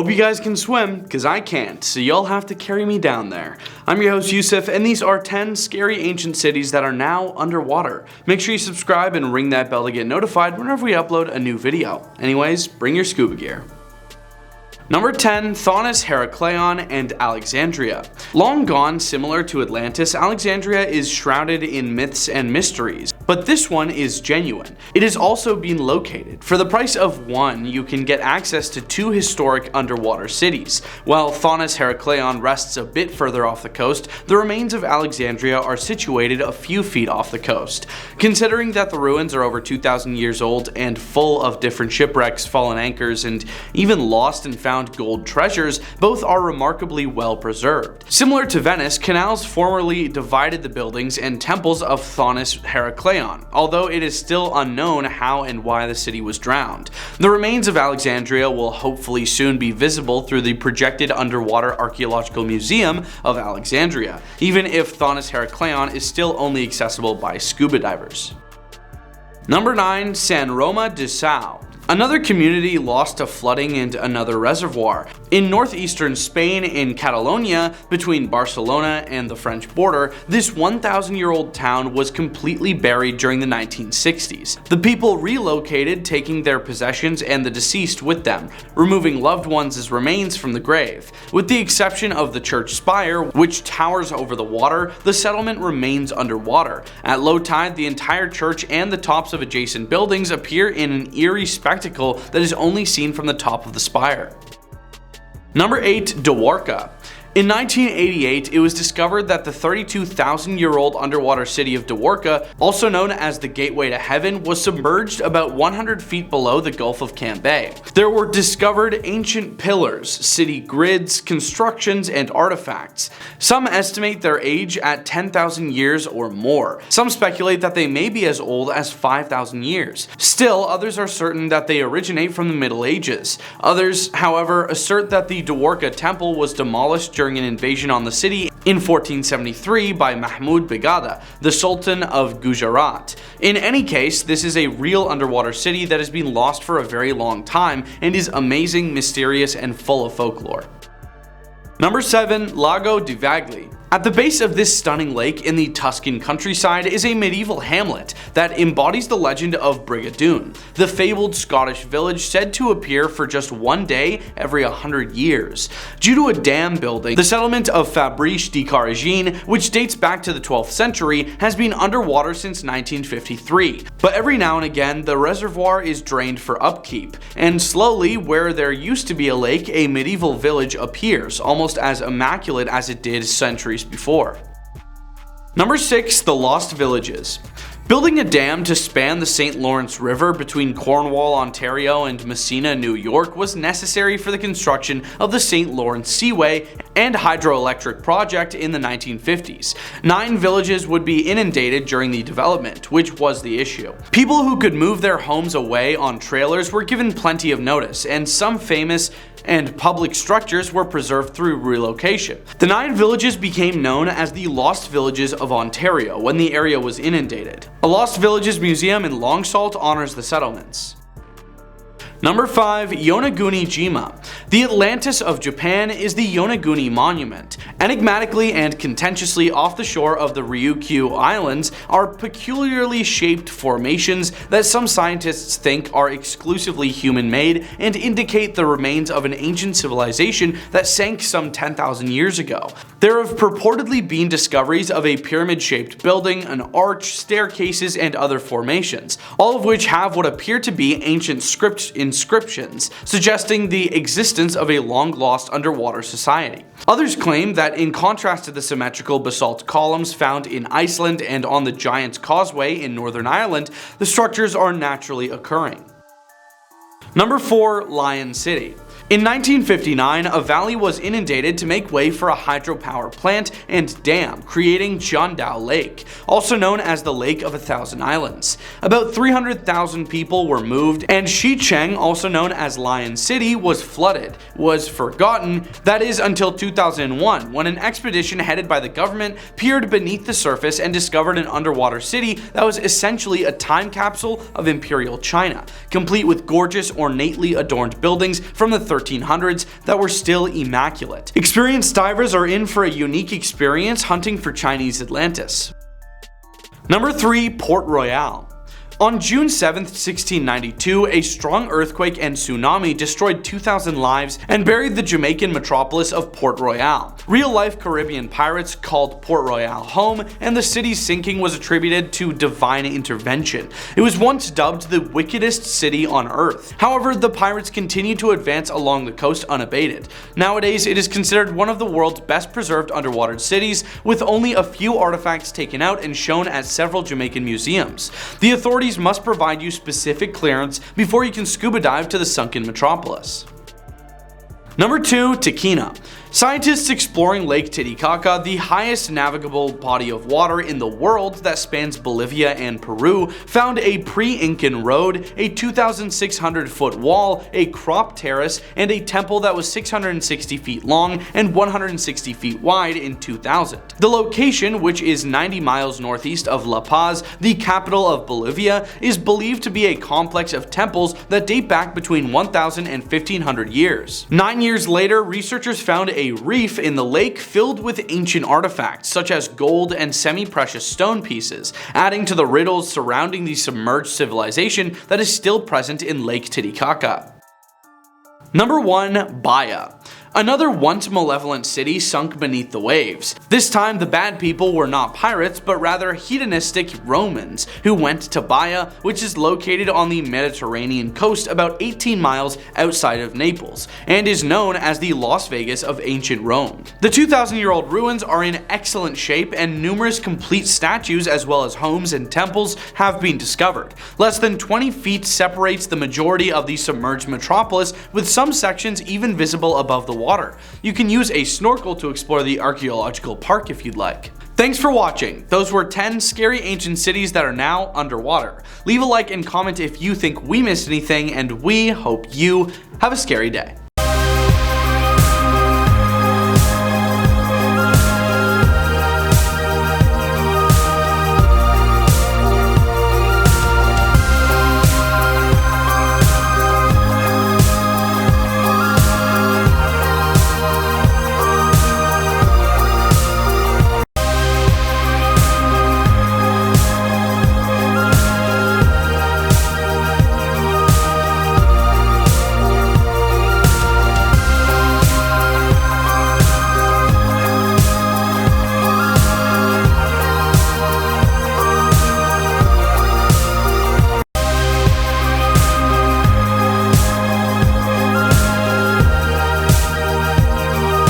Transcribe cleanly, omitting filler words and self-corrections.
Hope you guys can swim, cause I can't, so y'all have to carry me down there. I'm your host Youssef, and these are 10 scary ancient cities that are now underwater. Make sure you subscribe and ring that bell to get notified whenever we upload a new video. Anyways, bring your scuba gear. Number 10. Thonis-Heracleion and Alexandria. Long gone similar to Atlantis, Alexandria is shrouded in myths and mysteries, but this one is genuine. It has also been located. For the price of one, you can get access to two historic underwater cities. While Thonis-Heracleion rests a bit further off the coast, the remains of Alexandria are situated a few feet off the coast. Considering that the ruins are over 2,000 years old and full of different shipwrecks, fallen anchors, and even lost and found gold treasures, both are remarkably well preserved. Similar to Venice, canals formerly divided the buildings and temples of Thonis-Heracleion, although it is still unknown how and why the city was drowned. The remains of Alexandria will hopefully soon be visible through the projected underwater archaeological museum of Alexandria, even if Thonis-Heracleion is still only accessible by scuba divers. Number 9. Roma de Sau. Another community lost to flooding and another reservoir. In northeastern Spain, in Catalonia, between Barcelona and the French border, this 1,000-year-old town was completely buried during the 1960s. The people relocated, taking their possessions and the deceased with them, removing loved ones' remains from the grave. With the exception of the church spire, which towers over the water, the settlement remains underwater. At low tide, the entire church and the tops of adjacent buildings appear in an eerie spectacle that is only seen from the top of the spire. Number 8. Dwarka. In 1988, it was discovered that the 32,000-year-old underwater city of Dwarka, also known as the Gateway to Heaven, was submerged about 100 feet below the Gulf of Cambay. There were discovered ancient pillars, city grids, constructions, and artifacts. Some estimate their age at 10,000 years or more. Some speculate that they may be as old as 5,000 years. Still, others are certain that they originate from the Middle Ages. Others, however, assert that the Dwarka temple was demolished during an invasion on the city in 1473 by Mahmud Begada, the Sultan of Gujarat. In any case, this is a real underwater city that has been lost for a very long time and is amazing, mysterious, and full of folklore. Number 7. Lago di Vagli. At the base of this stunning lake in the Tuscan countryside is a medieval hamlet that embodies the legend of Brigadoon, the fabled Scottish village said to appear for just one day every 100 years. Due to a dam building, the settlement of Fabriche de Carigine, which dates back to the 12th century, has been underwater since 1953. But every now and again, the reservoir is drained for upkeep, and slowly, where there used to be a lake, a medieval village appears, almost as immaculate as it did centuries before. Number 6. The Lost Villages. Building a dam to span the St. Lawrence River between Cornwall, Ontario and Messina, New York was necessary for the construction of the St. Lawrence Seaway and hydroelectric project in the 1950s. 9 villages would be inundated during the development, which was the issue. People who could move their homes away on trailers were given plenty of notice, and some famous and public structures were preserved through relocation. The 9 villages became known as the Lost Villages of Ontario when the area was inundated. A Lost Villages museum in Longsalt honors the settlements. Number 5. Yonaguni Jima. The Atlantis of Japan is the Yonaguni Monument. Enigmatically and contentiously off the shore of the Ryukyu Islands are peculiarly shaped formations that some scientists think are exclusively human-made and indicate the remains of an ancient civilization that sank some 10,000 years ago. There have purportedly been discoveries of a pyramid-shaped building, an arch, staircases, and other formations, all of which have what appear to be ancient inscriptions, suggesting the existence of a long-lost underwater society. Others claim that in contrast to the symmetrical basalt columns found in Iceland and on the Giant's Causeway in Northern Ireland, the structures are naturally occurring. Number 4. Lion City. In 1959, a valley was inundated to make way for a hydropower plant and dam, creating Jiandao Lake, also known as the Lake of a Thousand Islands. About 300,000 people were moved, and Xicheng, also known as Lion City, was forgotten, that is until 2001, when an expedition headed by the government peered beneath the surface and discovered an underwater city that was essentially a time capsule of Imperial China, complete with gorgeous, ornately adorned buildings from the 1300s that were still immaculate. Experienced divers are in for a unique experience hunting for Chinese Atlantis. Number 3. Port Royal. On June 7, 1692, a strong earthquake and tsunami destroyed 2,000 lives and buried the Jamaican metropolis of Port Royal. Real-life Caribbean pirates called Port Royal home, and the city's sinking was attributed to divine intervention. It was once dubbed the wickedest city on earth. However, the pirates continued to advance along the coast unabated. Nowadays, it is considered one of the world's best preserved underwater cities, with only a few artifacts taken out and shown at several Jamaican museums. The authorities must provide you specific clearance before you can scuba dive to the sunken metropolis. Number 2. Tiquina. Scientists exploring Lake Titicaca, the highest navigable body of water in the world that spans Bolivia and Peru, found a pre-Incan road, a 2,600-foot wall, a crop terrace, and a temple that was 660 feet long and 160 feet wide in 2000. The location, which is 90 miles northeast of La Paz, the capital of Bolivia, is believed to be a complex of temples that date back between 1,000 and 1,500 years. 9 years later, researchers found a reef in the lake filled with ancient artifacts such as gold and semi-precious stone pieces, adding to the riddles surrounding the submerged civilization that is still present in Lake Titicaca. Number 1. Baia. Another once malevolent city sunk beneath the waves. This time the bad people were not pirates, but rather hedonistic Romans who went to Baia, which is located on the Mediterranean coast about 18 miles outside of Naples, and is known as the Las Vegas of ancient Rome. The 2,000-year-old ruins are in excellent shape, and numerous complete statues as well as homes and temples have been discovered. Less than 20 feet separates the majority of the submerged metropolis, with some sections even visible above the water. You can use a snorkel to explore the archaeological park if you'd like. Thanks for watching. Those were 10 scary ancient cities that are now underwater. Leave a like and comment if you think we missed anything, and we hope you have a scary day.